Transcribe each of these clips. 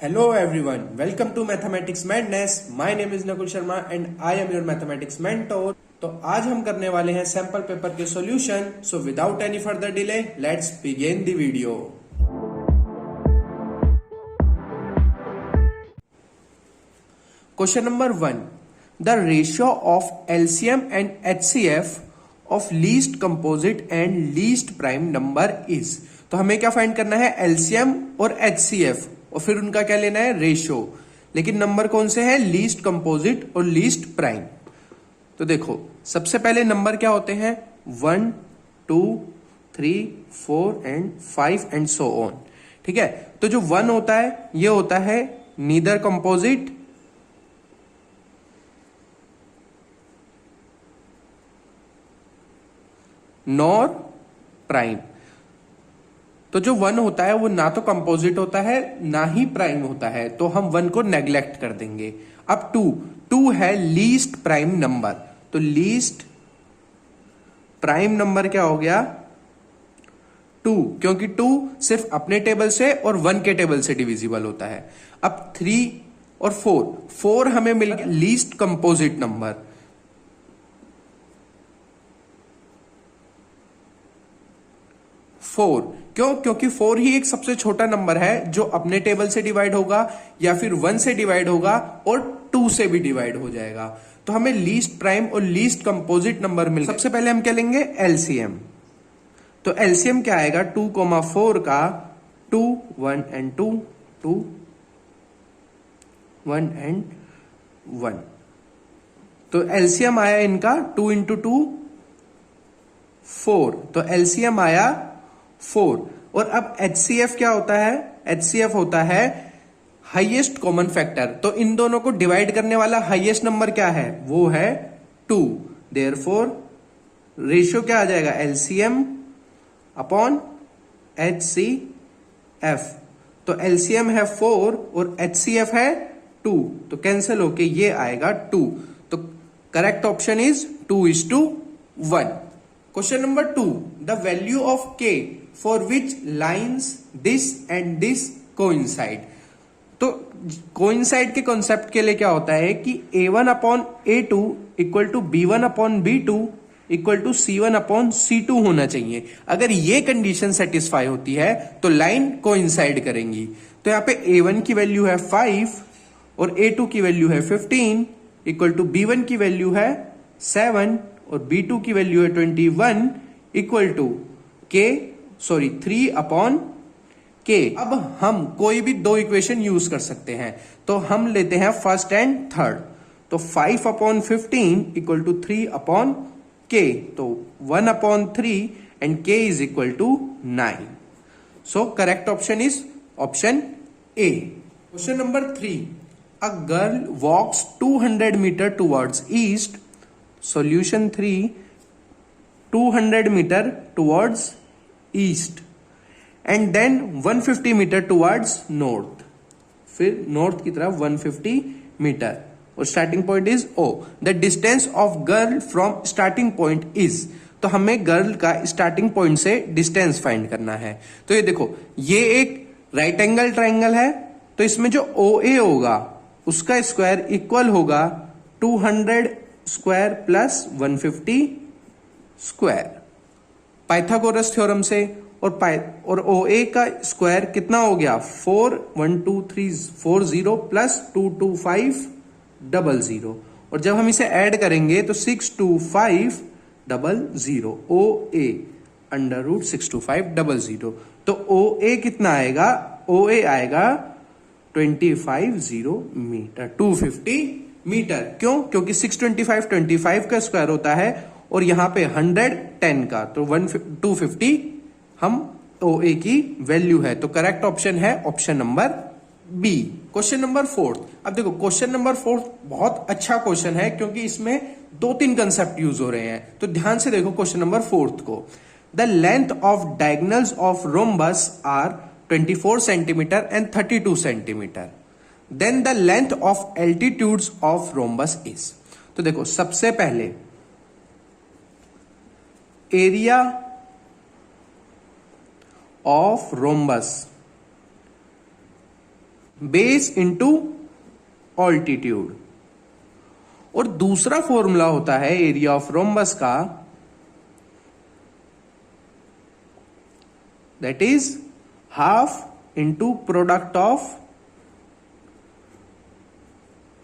Hello everyone, welcome to Mathematics Madness. My name is Nakul Sharma and I am your mathematics mentor. तो आज हम करने वाले हैं सैंपल पेपर के solution. So without any further delay let's begin the video. Question number 1. The ratio of LCM and HCF of least composite and least prime number is. तो हमें क्या फाइंड करना है? LCM और HCF और फिर उनका क्या लेना है? रेशियो. लेकिन नंबर कौन से हैं? लीस्ट कंपोजिट और लीस्ट प्राइम. तो देखो सबसे पहले नंबर क्या होते हैं? 1, 2, 3, 4 एंड 5 एंड सो ऑन. ठीक है. तो जो 1 होता है ये होता है नीदर कंपोजिट नॉर प्राइम. तो जो 1 होता है वो ना तो कंपोजिट होता है ना ही प्राइम होता है, तो हम 1 को नेग्लेक्ट कर देंगे. अब 2 है लीस्ट प्राइम नंबर. तो लीस्ट प्राइम नंबर क्या हो गया? 2, क्योंकि 2 सिर्फ अपने टेबल से और 1 के टेबल से डिविजिबल होता है. अब 3 और 4 हमें मिल गया लीस्ट कंपोजिट नंबर. 4 क्यों? क्योंकि 4 ही एक सबसे छोटा नंबर है जो अपने टेबल से डिवाइड होगा या फिर 1 से डिवाइड होगा और 2 से भी डिवाइड हो जाएगा. तो हमें लीस्ट प्राइम और लीस्ट कंपोजिट नंबर मिल. सबसे पहले हम क्या लेंगे? LCM. तो LCM क्या आएगा? 2,4 का 2, 1 एंड 2, 2, 1 एंड 1. तो LCM आया इनका 2 इंटू 2 4. तो LCM आया 4. और अब HCF क्या होता है? HCF होता है हाईएस्ट कॉमन फैक्टर. तो इन दोनों को डिवाइड करने वाला हाईएस्ट नंबर क्या है? वो है 2. देयरफॉर रेशियो क्या आ जाएगा? LCM upon HCF. तो LCM है 4 और HCF है 2. तो कैंसिल होके ये आएगा 2. तो correct option is 2:1. Question number 2. The value of K for which lines this and this coincide. तो coincide के कॉन्सेप्ट के लिए क्या होता है कि A1 upon A2 equal to B1 upon B2 equal to C1 upon C2 होना चाहिए. अगर ये कंडीशन सेटिस्फाई होती है तो लाइन कोइंसाइड करेंगी. तो यहां पे A1 की वैल्यू है 5 और A2 की वैल्यू है 15 इक्वल टू B1 की वैल्यू है 7 और B2 की वैल्यू है 21 इक्वल टू 3 अपॉन K. अब हम कोई भी दो इक्वेशन यूज कर सकते हैं. तो हम लेते हैं फर्स्ट एंड थर्ड. तो 5 upon 15 equal to 3 upon K. तो 1 upon 3 and K is equal to 9. So correct option is option A. Question number 3. A girl walks 200 metre towards east. Solution 3, 200 meter towards east and then 150 meter towards north. फिर north की तरफ 150 metre और starting point is O. The distance of girl from starting point is. तो हमें girl का starting point से distance find करना है. तो ये देखो ये एक राइट एंगल ट्राइंगल है. तो इसमें जो OA होगा उसका स्क्वायर इक्वल होगा 200 square plus 150 square Pythagoras theorem से. और OA का स्क्वायर कितना हो गया? 4 1 2 3 4 0 प्लस 2 2 5 00. और जब हम इसे ऐड करेंगे तो 6 2 5 00 OA अंडर रूट 6 2 5 00. तो OA कितना आएगा? OA आएगा 250 मीटर 250 मीटर. क्यों? क्योंकि 625 25 का स्क्वायर होता है और यहां पे 100 10 का. तो 250 हम OA की वैल्यू है. तो करेक्ट ऑप्शन है option number B. Question number 4. अब देखो क्वेश्चन नंबर 4 बहुत अच्छा क्वेश्चन है क्योंकि इसमें 2-3 कंसेप्ट यूज हो रहे हैं. तो ध्यान से देखो क्वेश्चन नंबर 4 को. The length of diagonals of rhombus are 24 centimetre and 32 centimetre. Then the length of altitudes of rhombus is. तो देखो सबसे पहले area of rhombus base into altitude. और दूसरा फॉर्मूला होता है एरिया ऑफ रोम्बस का, that is half into product of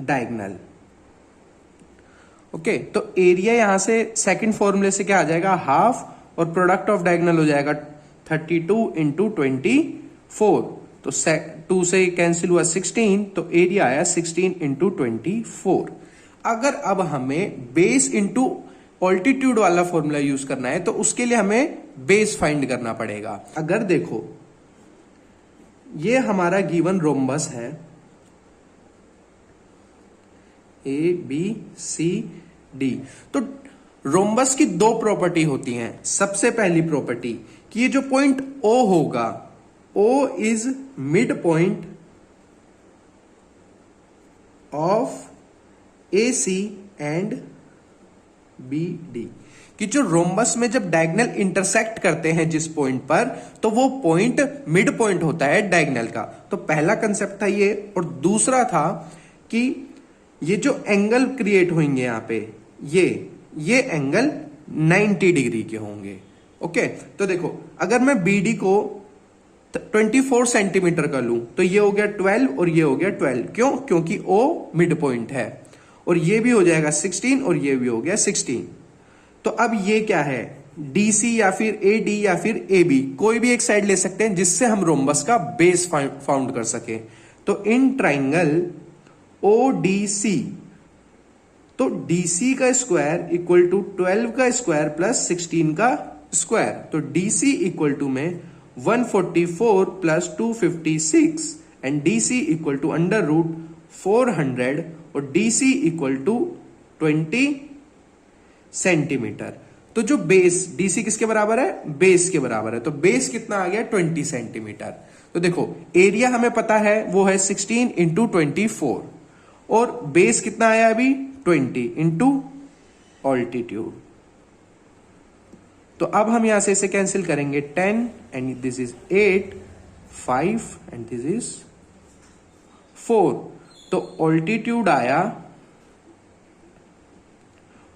diagonal. Okay, तो एरिया यहां से सेकंड फॉर्मूले से क्या आ जाएगा, हाफ, और प्रोडक्ट ऑफ डायगोनल हो जाएगा 32 इंटू 24। तो 2 से कैंसिल हुआ 16, तो एरिया आया 16 इंटू 24। अगर अब हमें बेस इंटू ऑल्टीट्यूड वाला फॉर्मूला यूज करना है तो उसके लिए हमें बेस फाइंड करना पड़ेगा। अगर देखो ये हमारा गिवन रोम्बस है ABCD, तो रोम्बस की दो प्रॉपर्टी होती हैं। सबसे पहली प्रॉपर्टी कि ये जो पॉइंट O होगा, O is mid point of AC and BD, कि जो रोम्बस में जब डायगोनल इंटरसेक्ट करते हैं जिस पॉइंट पर, तो वो पॉइंट मिड पॉइंट होता है डायगोनल का। तो पहला कंसेप्ट था ये, और दूसरा था कि ये जो एंगल क्रिएट होंगे यहां पे, ये एंगल 90 डिग्री के होंगे। ओके, तो देखो अगर मैं BD को 24 सेंटीमीटर का लूं तो ये हो गया 12 और ये हो गया 12। क्यों? क्योंकि O मिड पॉइंट है, और ये भी हो जाएगा 16 और ये भी हो गया 16। तो अब ये क्या है, DC या फिर AD या फिर AB, कोई भी एक साइड ले सकते हैं जिससे हम रोम्बस का बेस फाउंड कर सके। तो इन ट्राइंगल ODC, तो DC का स्क्वायर इक्वल टू 12 का स्क्वायर प्लस 16 का स्क्वायर, तो DC इक्वल टू में 144 plus 256 and DC equal to under root 400 और DC इक्वल टू 20 सेंटीमीटर। तो जो बेस DC किसके बराबर है, बेस के बराबर है, तो बेस कितना आ गया 20 सेंटीमीटर। तो देखो एरिया हमें पता है वो है 16 इंटू 24, और बेस कितना आया अभी 20 इंटू ऑल्टीट्यूड। तो अब हम यहां से इसे कैंसिल करेंगे, 10 and this is 8, 5 and this is 4। तो ऑल्टीट्यूड आया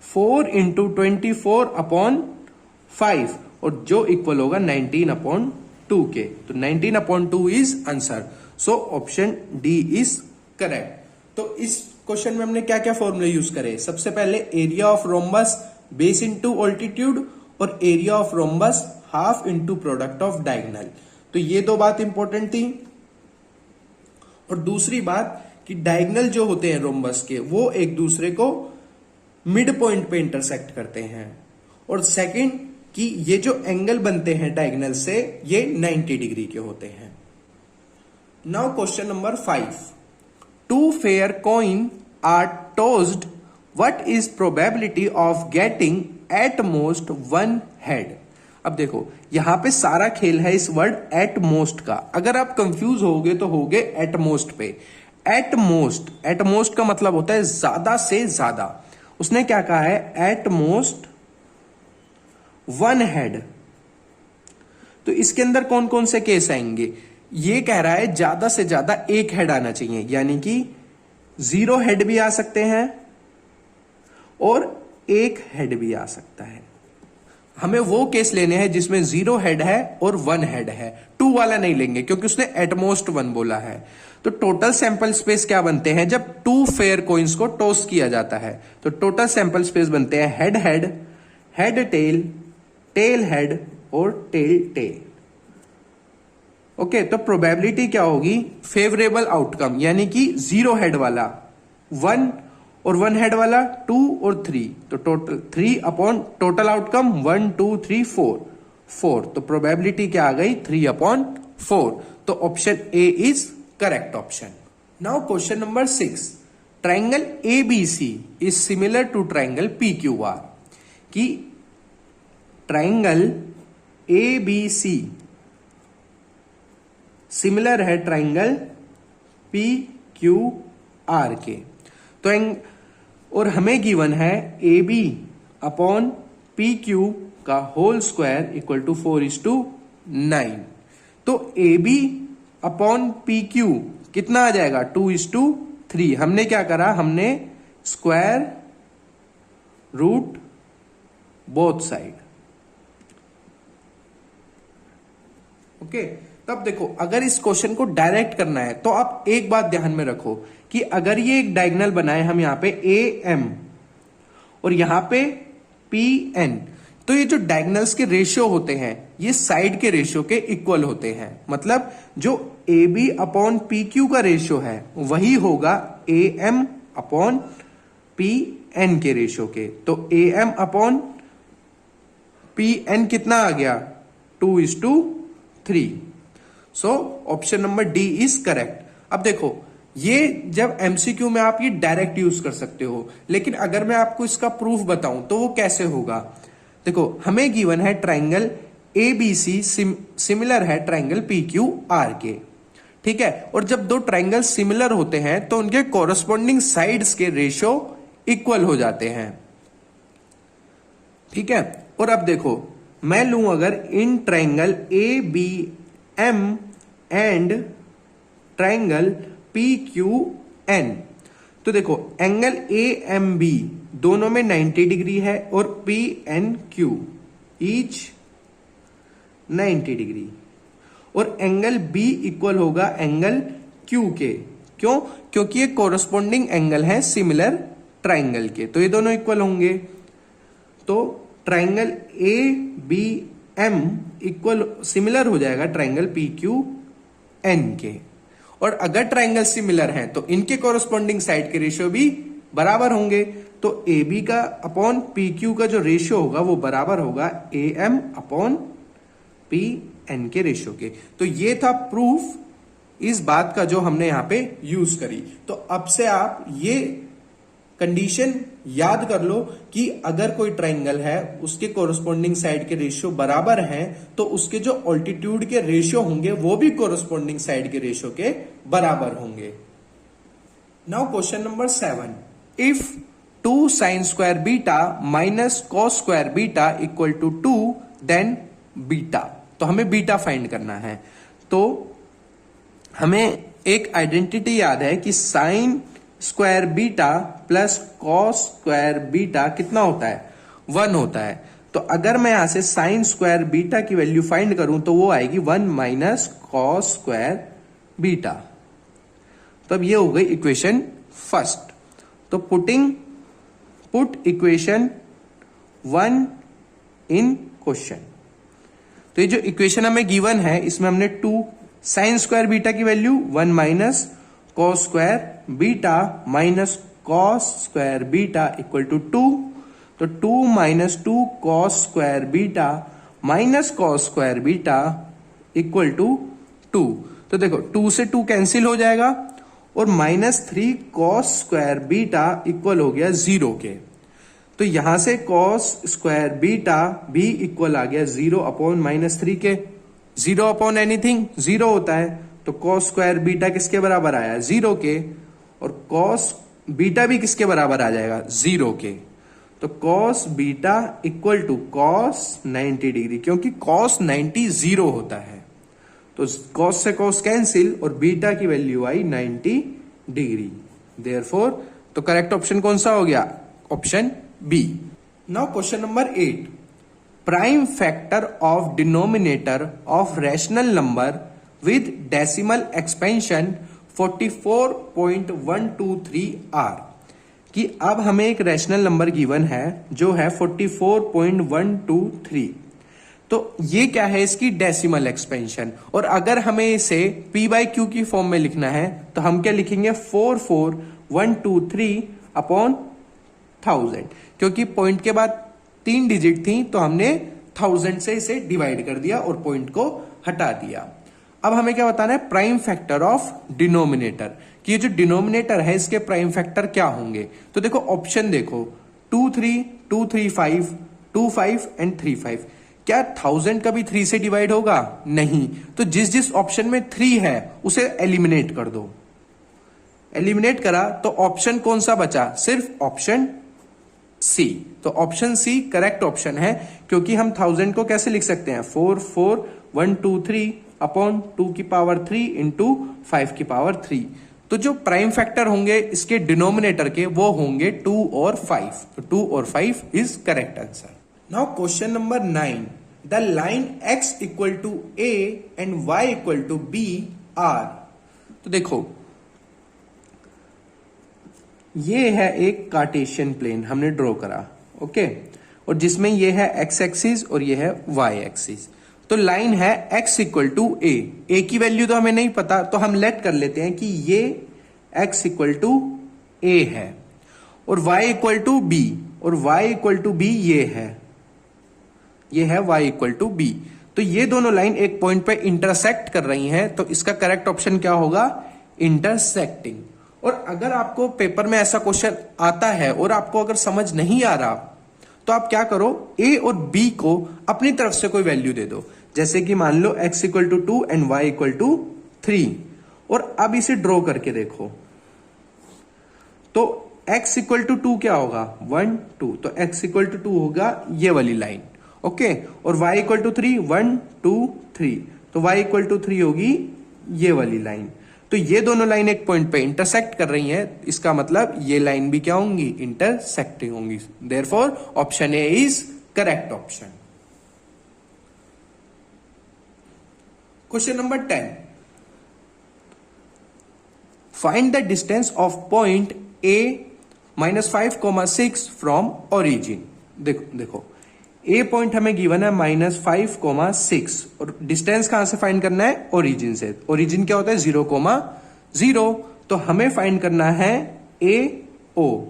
4 इंटू 24 अपॉन 5, और जो इक्वल होगा 19 अपॉन 2 के। तो 19 upon 2 is answer, so option D is correct. तो इस क्वेश्चन में हमने क्या क्या फॉर्मूले यूज करे, सबसे पहले area of rhombus base into altitude, और area of rhombus half into product of diagonal. तो ये दो बात इंपॉर्टेंट थी। और दूसरी बात कि डायगोनल जो होते हैं रोम्बस के, वो एक दूसरे को मिड पॉइंट पे इंटरसेक्ट करते हैं। और सेकंड कि ये जो एंगल बनते हैं डायगोनल से, ये 90 डिग्री के होते हैं। Now question number 5, two fair coin are tossed, what is probability of getting at most one head? अब देखो यहां पे सारा खेल है इस वर्ड एट मोस्ट का। अगर आप कंफ्यूज होगे तो होगे एट मोस्ट पे। एट मोस्ट का मतलब होता है ज्यादा से ज्यादा। उसने क्या कहा है, एट मोस्ट वन हेड। तो इसके अंदर कौन कौन से केस आएंगे, ये कह रहा है ज्यादा से ज्यादा एक हेड आना चाहिए, यानी कि 0 हेड भी आ सकते हैं और 1 हेड भी आ सकता है। हमें वो केस लेने हैं जिसमें 0 हेड है और 1 हेड है, 2 वाला नहीं लेंगे क्योंकि उसने एटमोस्ट 1 बोला है। तो टोटल सैंपल स्पेस क्या बनते हैं जब 2 फेयर कोइंस को टॉस किया जाता है, तो टोटल सैंपल स्पेस बनते हैं head head, head tail, tail head और टेल टेल। ओके, तो प्रोबेबिलिटी क्या होगी, फेवरेबल आउटकम, यानी कि 0 हेड वाला 1 और 1 हेड वाला 2 और 3, तो टोटल 3 अपॉन टोटल आउटकम 1 2 3 4, तो प्रोबेबिलिटी क्या आ गई 3/4। तो option A is correct option. Now question number 6, triangle ABC is similar to triangle PQR, कि ट्राइंगल ABC सिमिलर है ट्राइंगल PQR के। तो और हमें गिवन है AB अपॉन PQ का होल स्क्वायर इक्वल टू 4:9। तो AB अपॉन PQ कितना आ जाएगा 2:3। हमने क्या करा, हमने square root both side. Okay, तब देखो अगर इस क्वेश्चन को डायरेक्ट करना है तो आप एक बात ध्यान में रखो कि अगर ये एक डायगोनल बनाए हम यहां पे AM और यहां पे PN, तो ये जो डायगोनल्स के रेशियो होते हैं ये साइड के रेशियो के इक्वल होते हैं। मतलब जो AB अपॉन PQ का रेशियो है वही होगा AM अपॉन PN के रेशियो के। तो AM अपॉन PN कितना आ गया 2:3। So option number D is correct. अब देखो ये जब एमसीक्यू में आप ये डायरेक्ट यूज कर सकते हो, लेकिन अगर मैं आपको इसका प्रूफ बताऊं तो वो कैसे होगा। देखो हमें गिवन है ट्राइंगल ABC सिमिलर है ट्राइंगल PQR के, ठीक है। और जब दो ट्राइंगल सिमिलर होते हैं तो उनके कोरस्पॉन्डिंग साइड्स के रेशियो इक्वल हो जाते हैं, ठीक है। और अब देखो मैं लूं अगर in triangle ABM and triangle PQN, तो देखो एंगल AMB दोनों में 90 डिग्री है और PNQ ईच 90 डिग्री, और एंगल B इक्वल होगा एंगल Q के। क्यों? क्योंकि ये कोरस्पॉन्डिंग एंगल है सिमिलर ट्राइंगल के, तो ये दोनों इक्वल होंगे। तो ट्राइंगल ABM इक्वल सिमिलर हो जाएगा ट्राइंगल PQN के। और अगर ट्राइंगल सिमिलर हैं तो इनके कोरस्पॉन्डिंग साइड के रेशियो भी बराबर होंगे। तो AB का अपॉन PQ का जो रेशियो होगा वो बराबर होगा AM अपॉन PN के रेशियो के। तो ये था प्रूफ इस बात का जो हमने यहां पे यूज करी। तो अब से आप ये कंडीशन याद कर लो कि अगर कोई ट्राइंगल है उसके कोरस्पॉन्डिंग साइड के रेशियो बराबर हैं तो उसके जो ऑल्टीट्यूड के रेशियो होंगे वो भी कोरस्पॉन्डिंग साइड के रेशियो के बराबर होंगे। Now question number 7, if 2 sin square beta minus cos square beta equal to 2 then beta. तो हमें बीटा फाइंड करना है। तो हमें एक आइडेंटिटी याद है कि sign square beta plus cos square beta कितना होता है 1 होता है। तो अगर मैं यहां से साइन स्क्वायर बीटा की वैल्यू फाइंड करूं तो वो आएगी 1 माइनस कॉस स्क्वायर बीटा। तो अब ये हो गई इक्वेशन फर्स्ट। तो पुट इक्वेशन 1 इन क्वेश्चन। तो ये जो इक्वेशन हमें गिवन है इसमें हमने 2 साइन स्क्वायर बीटा की value 1 minus cos square beta minus cos square beta equal to 2। तो 2 minus 2 cos square beta minus cos square beta equal to 2। तो देखो 2 से 2 कैंसिल हो जाएगा और -3 कॉस स्क्वायर बीटा इक्वल हो गया 0 के। तो यहां से कॉस स्क्वायर बीटा भी इक्वल आ गया 0 अपॉन -3 के। 0 अपॉन एनीथिंग 0 होता है, तो कॉस स्क्वायर बीटा किसके बराबर आया 0 के, और कॉस बीटा भी किसके बराबर आ जाएगा 0 के। तो cos beta equal to cos 90 degree, क्योंकि कॉस 90 0 होता है। तो कॉस से कॉस कैंसिल और बीटा की वैल्यू आई 90 डिग्री। देयरफॉर तो करेक्ट ऑप्शन कौन सा हो गया, option B. Now question number 8, prime factor of denominator of rational number with decimal expansion 44.123 r। कि अब हमें एक रैशनल नंबर गिवन है जो है 44.123। तो ये क्या है, इसकी डेसिमल एक्सपेंशन। और अगर हमें इसे p/q की फॉर्म में लिखना है तो हम क्या लिखेंगे 44123 अपॉन 1000। क्योंकि पॉइंट के बाद 3 डिजिट थी तो हमने 1000 से इसे डिवाइड कर दिया और पॉइंट को हटा दिया। अब हमें क्या बताना है, प्राइम फैक्टर ऑफ डिनोमिनेटर, कि ये जो डिनोमिनेटर है इसके प्राइम फैक्टर क्या होंगे। तो देखो ऑप्शन देखो 2 3 2 3 5 2 5 एंड 3 5। क्या 1000 कभी 3 से डिवाइड होगा, नहीं। तो जिस जिस ऑप्शन में 3 है उसे एलिमिनेट कर दो। एलिमिनेट करा तो ऑप्शन कौन सा बचा, सिर्फ ऑप्शन सी। तो ऑप्शन सी करेक्ट ऑप्शन है, क्योंकि हम 1000 को कैसे लिख सकते हैं 44 1 2 3 अपॉन 2 की पावर 3 इंटू 5 की पावर 3। तो जो प्राइम फैक्टर होंगे इसके डिनोमिनेटर के वो होंगे 2 और 5। तो 2 और 5 is correct answer. Now question number 9, the line x equal to a and y equal to b are. तो देखो ये है एक कार्टेशियन प्लेन हमने ड्रॉ करा, ओके, और जिसमें ये है x एक्सिस और ये है y एक्सिस। तो लाइन है x इक्वल टू a की वैल्यू तो हमें नहीं पता, तो हम लेट कर लेते हैं कि ये x इक्वल टू a है, और y इक्वल टू b, और y इक्वल टू b ये है y इक्वल टू b। तो ये दोनों लाइन एक पॉइंट पे इंटरसेक्ट कर रही हैं, तो इसका करेक्ट ऑप्शन क्या होगा? इंटरसेक्टिंग। और अगर आपको पेपर में ऐसा क्वेश्चन आता है और आपको अगर समझ नहीं आ रहा, तो आप क्या करो, a और b को अपनी तरफ से कोई वैल्यू दे दो। जैसे कि मान लो x equal to 2 and y equal to 3, और अब इसे ड्रॉ करके देखो। तो x इक्वल टू 2 क्या होगा? 1 2, तो x इक्वल टू 2 होगा ये वाली लाइन, ओके, और y इक्वल टू 3 1 2 3, तो y इक्वल टू 3 होगी ये वाली लाइन। तो ये दोनों लाइन एक पॉइंट पे इंटरसेक्ट कर रही हैं, इसका मतलब ये लाइन भी क्या होंगी? इंटरसेक्टिंग होंगी। Therefore option A is correct option. Question number 10, find the distance of point a -5,6 from origin. देखो ए पॉइंट हमें गिवन है -5,6, और डिस्टेंस कहां से फाइंड करना है? ओरिजिन से। ओरिजिन क्या होता है? 0,0। तो हमें फाइंड करना है AO,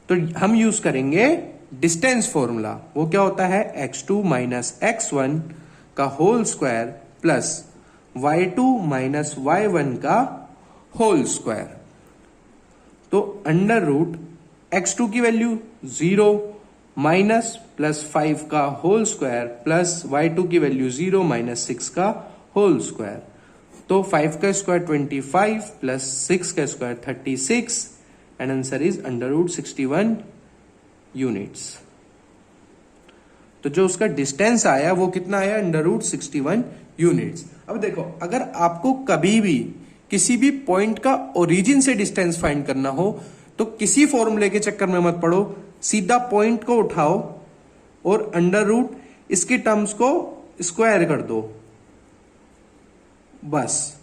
तो हम यूज करेंगे डिस्टेंस फॉर्मूला। वो क्या होता है? x2 - x1 का whole square plus y2 - y1 का होल स्क्वायर। तो अंडर रूट x2 की वैल्यू 0 माइनस प्लस 5 का होल स्क्वायर प्लस y2 की वैल्यू 0 - 6 का होल स्क्वायर। तो 5 का स्क्वायर 25 प्लस 6 का square 36, and answer is under root 61 units. तो जो उसका डिस्टेंस आया वो कितना आया? Under root 61 units. अब देखो, अगर आपको कभी भी किसी भी पॉइंट का ओरिजिन से डिस्टेंस फाइंड करना हो, तो किसी फॉर्मूले के चक्कर में मत पड़ो, सीधा पॉइंट को उठाओ और अंडर रूट इसकी टर्म्स को स्क्वायर कर दो, बस।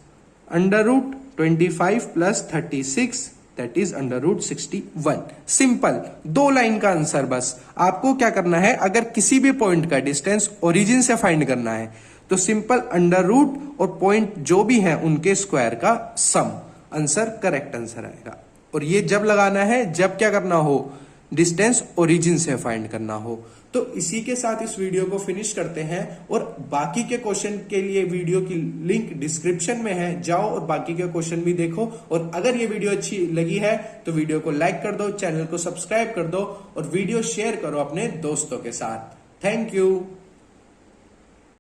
Under root 25 plus 36 that is under root 61। Simple, 2 line का आंसर बस। आपको क्या करना है, अगर किसी भी पॉइंट का डिस्टेंस ओरिजिन से फाइंड करना है, तो सिंपल अंडर रूट और पॉइंट जो भी है उनके स्क्वायर का सम, आंसर करेक्ट आंसर आएगा। और ये जब लगाना है जब क्या करना हो? डिस्टेंस ओरिजिन से फाइंड करना हो। तो इसी के साथ इस वीडियो को फिनिश करते हैं, और बाकी के क्वेश्चन के लिए वीडियो की लिंक डिस्क्रिप्शन में है, जाओ और बाकी के क्वेश्चन भी देखो। और अगर ये वीडियो अच्छी लगी है तो वीडियो को लाइक कर दो, चैनल को सब्सक्राइब कर दो, और वीडियो शेयर करो अपने दोस्तों के साथ। Thank you.